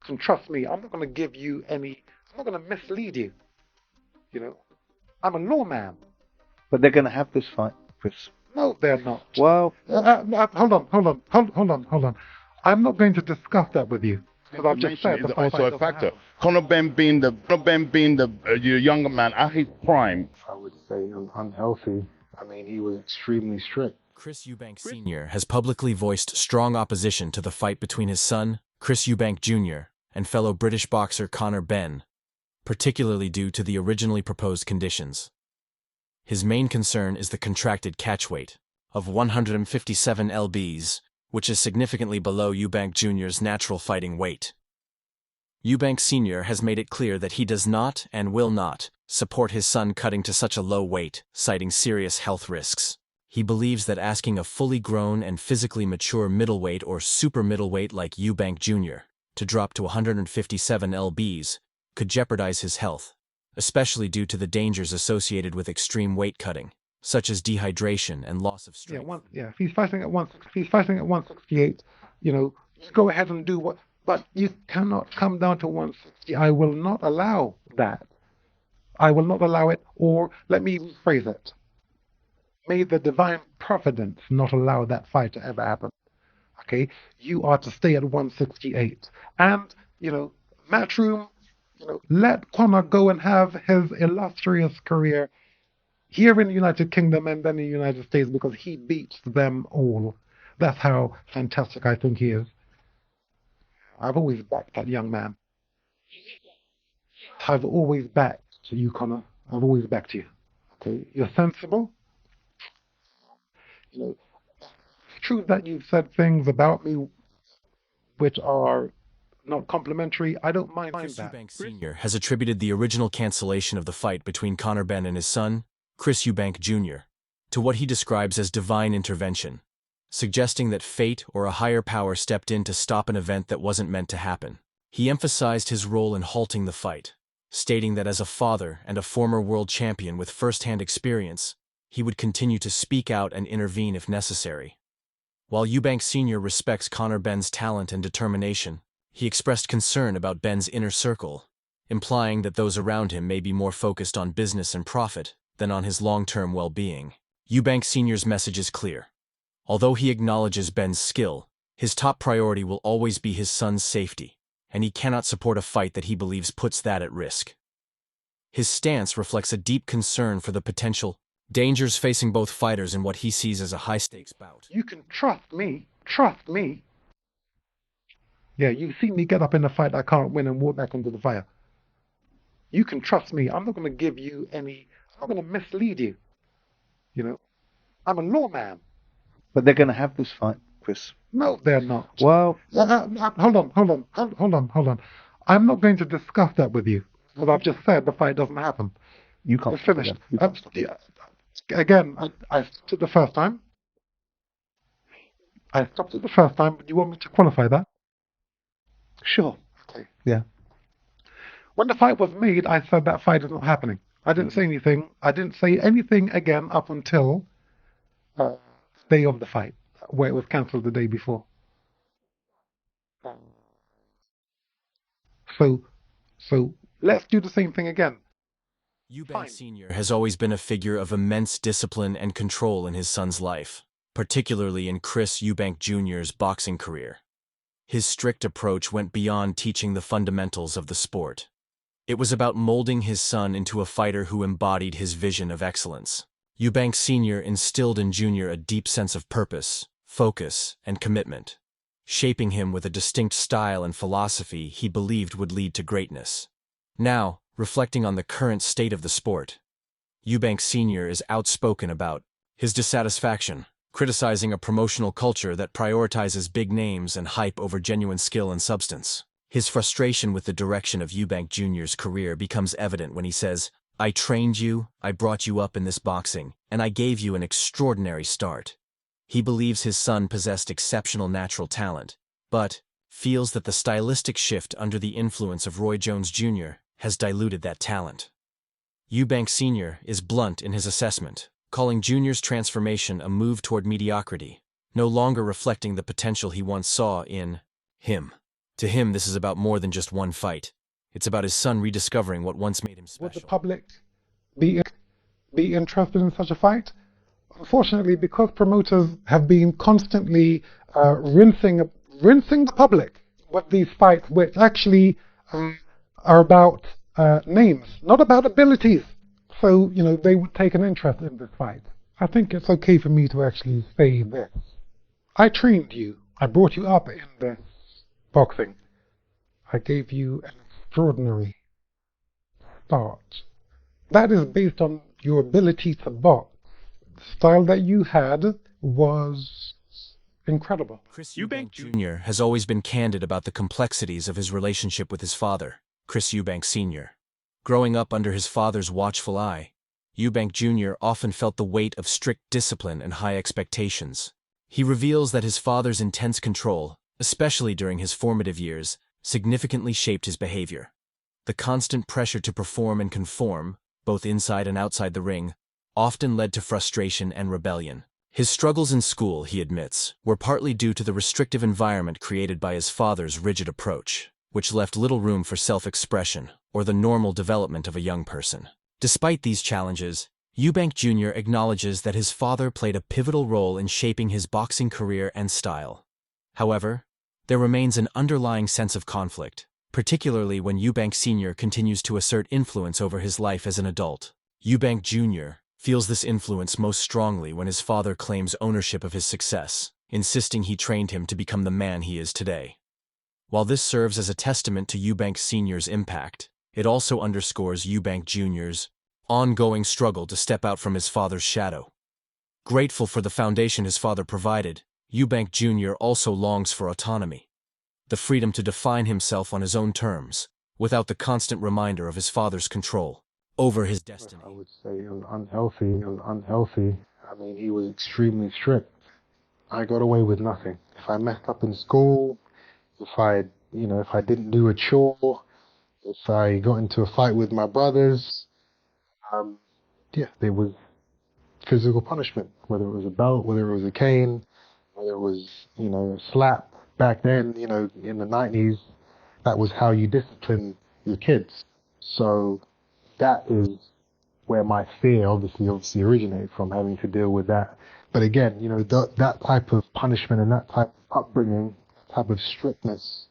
And trust me, I'm not going to give you any, I'm not going to mislead you. You know, I'm a lawman. But they're going to have this fight, Chris. No, they're not. Well, hold on. I'm not going to discuss that with you. Because I've just said is also a factor. Conor Ben being the younger man at his prime. I would say unhealthy. I mean, he was extremely strict. Chris Eubank Sr. has publicly voiced strong opposition to the fight between his son, Chris Eubank Jr., and fellow British boxer Conor Ben, particularly due to the originally proposed conditions. His main concern is the contracted catch weight of 157 lbs, which is significantly below Eubank Jr.'s natural fighting weight. Eubank Sr. has made it clear that he does not and will not support his son cutting to such a low weight, citing serious health risks. He believes that asking a fully grown and physically mature middleweight or super middleweight like Eubank Jr. to drop to 157 lbs could jeopardize his health, especially due to the dangers associated with extreme weight cutting, such as dehydration and loss of strength. If he's fighting at 168, you go ahead and do what, but you cannot come down to 160. I will not allow that. I will not allow it, or let me rephrase it. May the divine providence not allow that fight to ever happen. Okay? You are to stay at 168. And, Matchroom, let Conor go and have his illustrious career here in the United Kingdom and then in the United States, because he beats them all. That's how fantastic I think he is. I've always backed that young man. I've always backed you, Conor. I've always backed you. Okay? You're sensible. It's true that you've said things about me which are not complimentary. I don't mind Chris that. Eubank Sr. has attributed the original cancellation of the fight between Conor Ben and his son, Chris Eubank Jr., to what he describes as divine intervention, suggesting that fate or a higher power stepped in to stop an event that wasn't meant to happen. He emphasized his role in halting the fight, stating that as a father and a former world champion with first-hand experience, he would continue to speak out and intervene if necessary. While Eubank Sr. respects Conor Ben's talent and determination, he expressed concern about Ben's inner circle, implying that those around him may be more focused on business and profit than on his long-term well-being. Eubank Sr.'s message is clear. Although he acknowledges Ben's skill, his top priority will always be his son's safety, and he cannot support a fight that he believes puts that at risk. His stance reflects a deep concern for the potential dangers facing both fighters in what he sees as a high-stakes bout. You can trust me. Trust me. Yeah, you've seen me get up in a fight I can't win and walk back into the fire. You can trust me. I'm not going to give you any, I'm not going to mislead you. I'm a lawman. but they're going to have this fight, Chris. No, they're not. Well, hold on. I'm not going to discuss that with you, because I've just said the fight doesn't happen. you can't. It's finished. You can't stop them. Again, I stopped it the first time. Do you want me to qualify that? Sure. Okay. Yeah. When the fight was made, I said that fight is not happening. I didn't say anything. I didn't say anything again up until the day of the fight, where it was cancelled the day before. So let's do the same thing again. Eubank Sr. has always been a figure of immense discipline and control in his son's life, particularly in Chris Eubank Jr.'s boxing career. His strict approach went beyond teaching the fundamentals of the sport. It was about molding his son into a fighter who embodied his vision of excellence. Eubank Sr. instilled in Jr. a deep sense of purpose, focus, and commitment, shaping him with a distinct style and philosophy he believed would lead to greatness. Now, reflecting on the current state of the sport, Eubank Sr. is outspoken about his dissatisfaction, criticizing a promotional culture that prioritizes big names and hype over genuine skill and substance. His frustration with the direction of Eubank Jr.'s career becomes evident when he says, "I trained you, I brought you up in this boxing, and I gave you an extraordinary start." He believes his son possessed exceptional natural talent, but feels that the stylistic shift under the influence of Roy Jones Jr. has diluted that talent. Eubank Sr. is blunt in his assessment, calling Jr.'s transformation a move toward mediocrity, no longer reflecting the potential he once saw in him. To him, this is about more than just one fight. It's about his son rediscovering what once made him Would the special. public be interested in such a fight? Unfortunately, because promoters have been constantly rinsing the public with these fights, which actually are about names, not about abilities. So, they would take an interest in this fight. I think it's okay for me to actually say this. I trained you. I brought you up in this boxing. I gave you an extraordinary start. That is based on your ability to box. The style that you had was incredible. Chris Eubank Jr. has always been candid about the complexities of his relationship with his father, Chris Eubank Sr. Growing up under his father's watchful eye, Eubank Jr. often felt the weight of strict discipline and high expectations. He reveals that his father's intense control, especially during his formative years, significantly shaped his behavior. The constant pressure to perform and conform, both inside and outside the ring, often led to frustration and rebellion. His struggles in school, he admits, were partly due to the restrictive environment created by his father's rigid approach, which left little room for self-expression or the normal development of a young person. Despite these challenges, Eubank Jr. acknowledges that his father played a pivotal role in shaping his boxing career and style. However, there remains an underlying sense of conflict, particularly when Eubank Sr. continues to assert influence over his life as an adult. Eubank Jr. feels this influence most strongly when his father claims ownership of his success, insisting he trained him to become the man he is today. While this serves as a testament to Eubank Sr.'s impact, it also underscores Eubank Jr.'s ongoing struggle to step out from his father's shadow. Grateful for the foundation his father provided, Eubank Jr. also longs for autonomy, the freedom to define himself on his own terms, without the constant reminder of his father's control over his destiny. I would say it was unhealthy. It was unhealthy. I mean, he was extremely strict. I got away with nothing. If I messed up in school, if I didn't do a chore, if I got into a fight with my brothers, there was physical punishment, whether it was a belt, whether it was a cane, whether it was, a slap. Back then, in the 90s, that was how you discipline your kids. So that is where my fear obviously originated from, having to deal with that. But again, that type of punishment and that type of upbringing, type of strictness,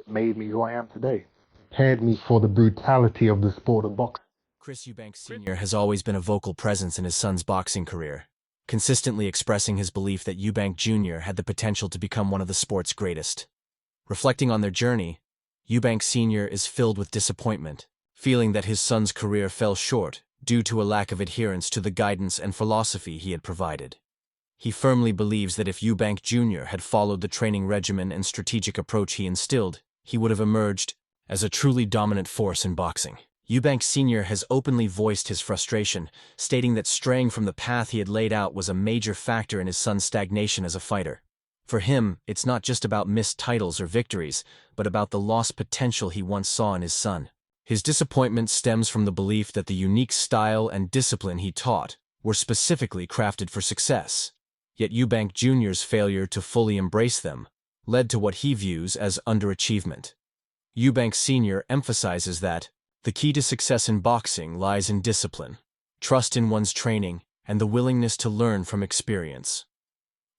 made me who I am today. Prepared me for the brutality of the sport of boxing. Chris Eubank Sr. has always been a vocal presence in his son's boxing career, consistently expressing his belief that Eubank Jr. had the potential to become one of the sport's greatest. Reflecting on their journey, Eubank Sr. is filled with disappointment, feeling that his son's career fell short due to a lack of adherence to the guidance and philosophy he had provided. He firmly believes that if Eubank Jr. had followed the training regimen and strategic approach he instilled, he would have emerged as a truly dominant force in boxing. Eubank Sr. has openly voiced his frustration, stating that straying from the path he had laid out was a major factor in his son's stagnation as a fighter. For him, it's not just about missed titles or victories, but about the lost potential he once saw in his son. His disappointment stems from the belief that the unique style and discipline he taught were specifically crafted for success. Yet Eubank Jr.'s failure to fully embrace them led to what he views as underachievement. Eubank Sr. emphasizes that the key to success in boxing lies in discipline, trust in one's training, and the willingness to learn from experience.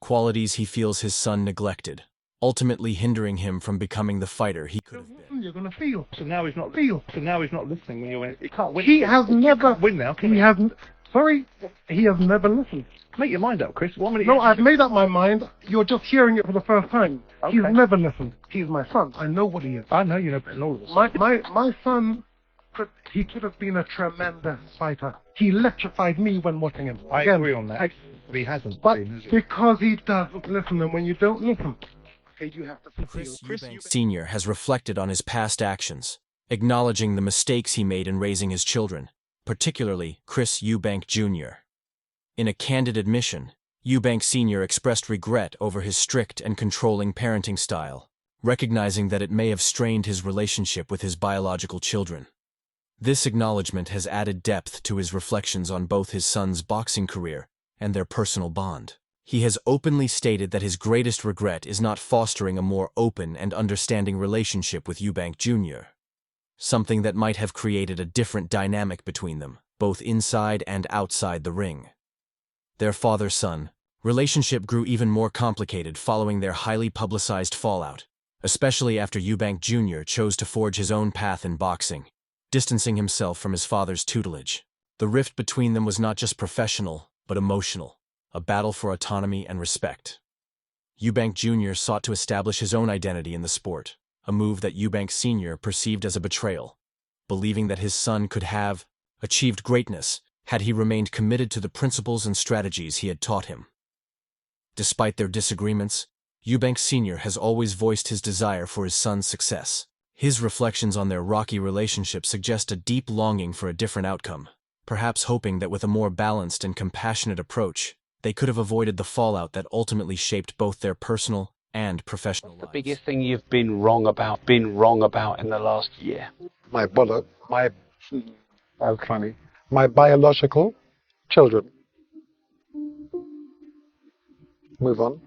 Qualities he feels his son neglected, ultimately hindering him from becoming the fighter he could have been. You're going to feel. So now he's not listening when you're in. He can't win. He has never win now. He hasn't. Sorry, he has never listened. Make your mind up, Chris. 1 minute. No, I've made up my mind. You're just hearing it for the first time. Okay. He's never listened. He's my son. I know what he is. I know you know better than all of us. My son could have been a tremendous fighter. He electrified me when watching him. I Again, agree on that. But he hasn't. But been, has he? because he doesn't listen, and when you don't listen, okay, you have to feel. Chris Eubank Sr. has reflected on his past actions, acknowledging the mistakes he made in raising his children, particularly Chris Eubank Jr. In a candid admission, Eubank Sr. expressed regret over his strict and controlling parenting style, recognizing that it may have strained his relationship with his biological children. This acknowledgement has added depth to his reflections on both his son's boxing career and their personal bond. He has openly stated that his greatest regret is not fostering a more open and understanding relationship with Eubank Jr., something that might have created a different dynamic between them, both inside and outside the ring. Their father-son relationship grew even more complicated following their highly publicized fallout, especially after Eubank Jr. chose to forge his own path in boxing, distancing himself from his father's tutelage. The rift between them was not just professional, but emotional, a battle for autonomy and respect. Eubank Jr. sought to establish his own identity in the sport, a move that Eubank Sr. perceived as a betrayal, believing that his son could have achieved greatness had he remained committed to the principles and strategies he had taught him. Despite their disagreements, Eubank Sr. has always voiced his desire for his son's success. His reflections on their rocky relationship suggest a deep longing for a different outcome, perhaps hoping that with a more balanced and compassionate approach, they could have avoided the fallout that ultimately shaped both their personal and professional lives. What's the biggest thing you've been wrong about in the last year? My that's funny. My biological children. Move on.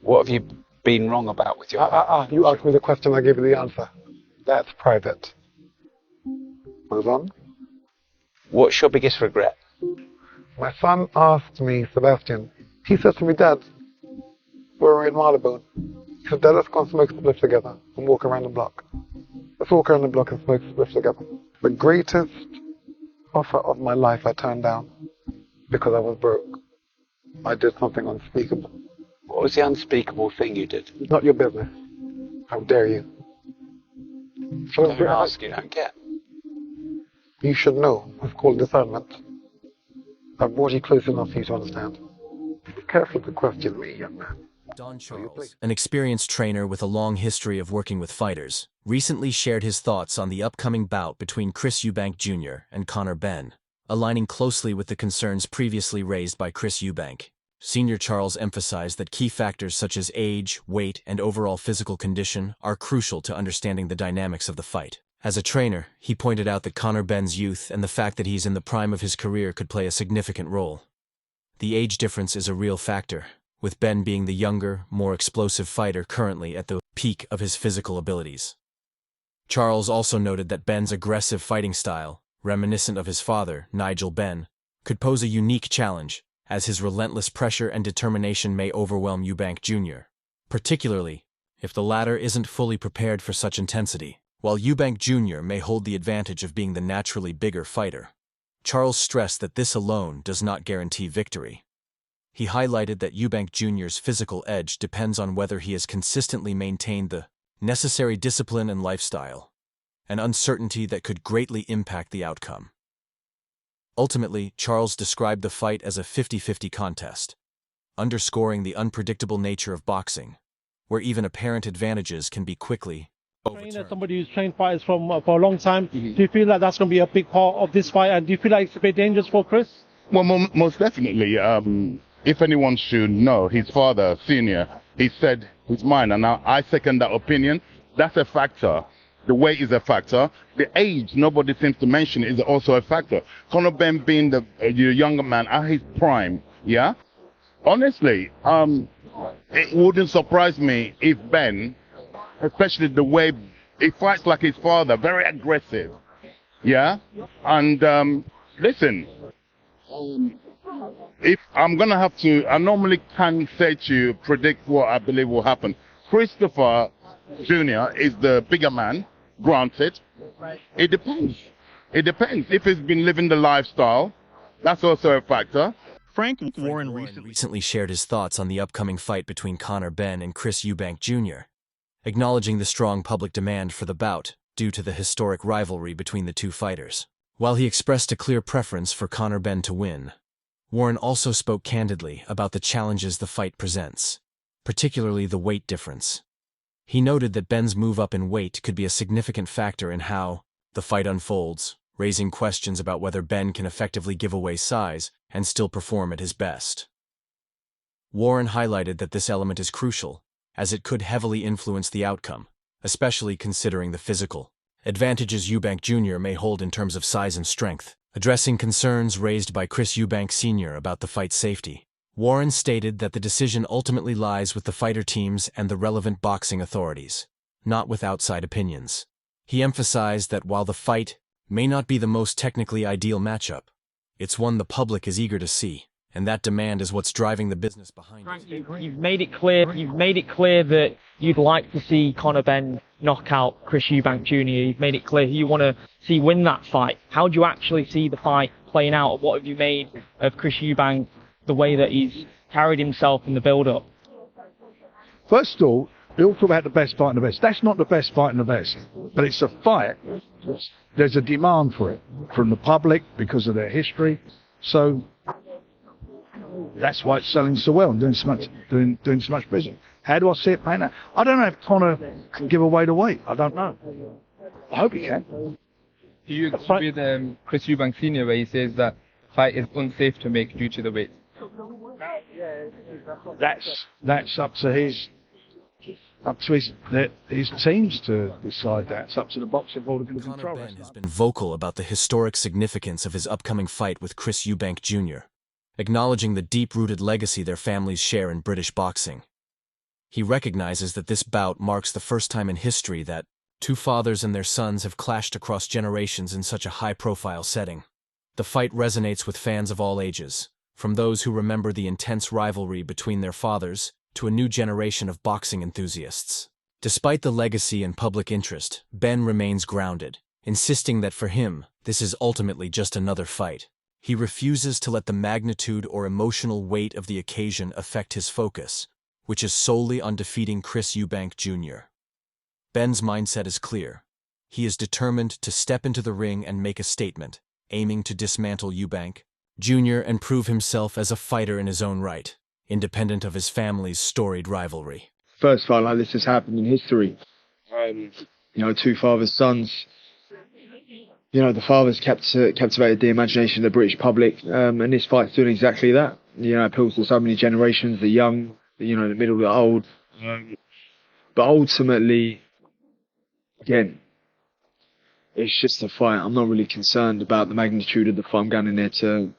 What have you been wrong about with your partner? You asked me the question, I gave you the answer. That's private. Move on. What's your biggest regret? My son asked me, Sebastian, he said to me, Dad, we're in Malibu. He said, Dad, let's go and smoke spliff together and walk around the block. Let's walk around the block and smoke spliff together. The greatest offer of my life I turned down because I was broke. I did something unspeakable. What was the unspeakable thing you did? Not your business. How dare you? So Don't ask, you don't get. you should know. It's called discernment. I've brought you close enough for you to understand. Be careful to question me, young man. Don Charles, an experienced trainer with a long history of working with fighters, recently shared his thoughts on the upcoming bout between Chris Eubank Jr. and Conor Ben, aligning closely with the concerns previously raised by Chris Eubank. Senior Charles emphasized that key factors such as age, weight, and overall physical condition are crucial to understanding the dynamics of the fight. As a trainer, he pointed out that Conor Ben's youth and the fact that he's in the prime of his career could play a significant role. The age difference is a real factor, with Ben being the younger, more explosive fighter currently at the peak of his physical abilities. Charles also noted that Ben's aggressive fighting style, reminiscent of his father, Nigel Benn, could pose a unique challenge, as his relentless pressure and determination may overwhelm Eubank Jr., particularly if the latter isn't fully prepared for such intensity. While Eubank Jr. may hold the advantage of being the naturally bigger fighter, Charles stressed that this alone does not guarantee victory. He highlighted that Eubank Jr.'s physical edge depends on whether he has consistently maintained the necessary discipline and lifestyle, an uncertainty that could greatly impact the outcome. Ultimately, Charles described the fight as a 50-50 contest, underscoring the unpredictable nature of boxing, where even apparent advantages can be quickly overturned. Somebody who's trained fighters for a long time, do you feel like that's going to be a big part of this fight, and do you feel like it's a bit dangerous for Chris? Well, most definitely. If anyone should know, his father, Senior, he said his mind, and I second that opinion. That's a factor. The weight is a factor. The age, nobody seems to mention, is also a factor. Conor Ben being the younger man at his prime, yeah? Honestly, it wouldn't surprise me if Ben, especially the way he fights like his father, very aggressive, yeah? And listen, if I'm going to have to, I normally can't say to you, predict what I believe will happen. Christopher Jr. is the bigger man, granted. It depends. It depends. If he's been living the lifestyle, that's also a factor. Frank Warren recently shared his thoughts on the upcoming fight between Conor Ben and Chris Eubank Jr., acknowledging the strong public demand for the bout due to the historic rivalry between the two fighters. While he expressed a clear preference for Conor Ben to win, Warren also spoke candidly about the challenges the fight presents, particularly the weight difference. He noted that Ben's move up in weight could be a significant factor in how the fight unfolds, raising questions about whether Ben can effectively give away size and still perform at his best. Warren highlighted that this element is crucial, as it could heavily influence the outcome, especially considering the physical advantages Eubank Jr. may hold in terms of size and strength. Addressing concerns raised by Chris Eubank Sr. about the fight's safety, Warren stated that the decision ultimately lies with the fighter teams and the relevant boxing authorities, not with outside opinions. He emphasized that while the fight may not be the most technically ideal matchup, it's one the public is eager to see, and that demand is what's driving the business behind it. You've made it clear that you'd like to see Conor Benn knock out Chris Eubank Jr. You've made it clear who you want to see win that fight. How do you actually see the fight playing out? What have you made of Chris Eubank, the way that he's carried himself in the build-up? First of all, we all talk about the best fight and the best. That's not the best fight and the best, but it's a fight. There's a demand for it from the public because of their history. So that's why it's selling so well and doing so much business. How do I see it playing out? I don't know if Conor can give away the weight. I don't know. I hope he can. Do you agree with Chris Eubank Sr. where he says that fight is unsafe to make due to the weight? That's up to his teams to decide that. It's up to the boxing board to control. Conor Ben has been vocal about the historic significance of his upcoming fight with Chris Eubank Jr., acknowledging the deep-rooted legacy their families share in British boxing. He recognizes that this bout marks the first time in history that two fathers and their sons have clashed across generations in such a high-profile setting. The fight resonates with fans of all ages, from those who remember the intense rivalry between their fathers to a new generation of boxing enthusiasts. Despite the legacy and public interest, Ben remains grounded, insisting that for him, this is ultimately just another fight. He refuses to let the magnitude or emotional weight of the occasion affect his focus, which is solely on defeating Chris Eubank Jr. Ben's mindset is clear. He is determined to step into the ring and make a statement, aiming to dismantle Eubank Jr. and prove himself as a fighter in his own right, independent of his family's storied rivalry. First fight like this has happened in history. Two fathers, sons. The fathers captivated the imagination of the British public, and this fight's doing exactly that. It appeals to so many generations, the young, the middle, the old. But ultimately, again, it's just a fight. I'm not really concerned about the magnitude of the fight. I'm going in there to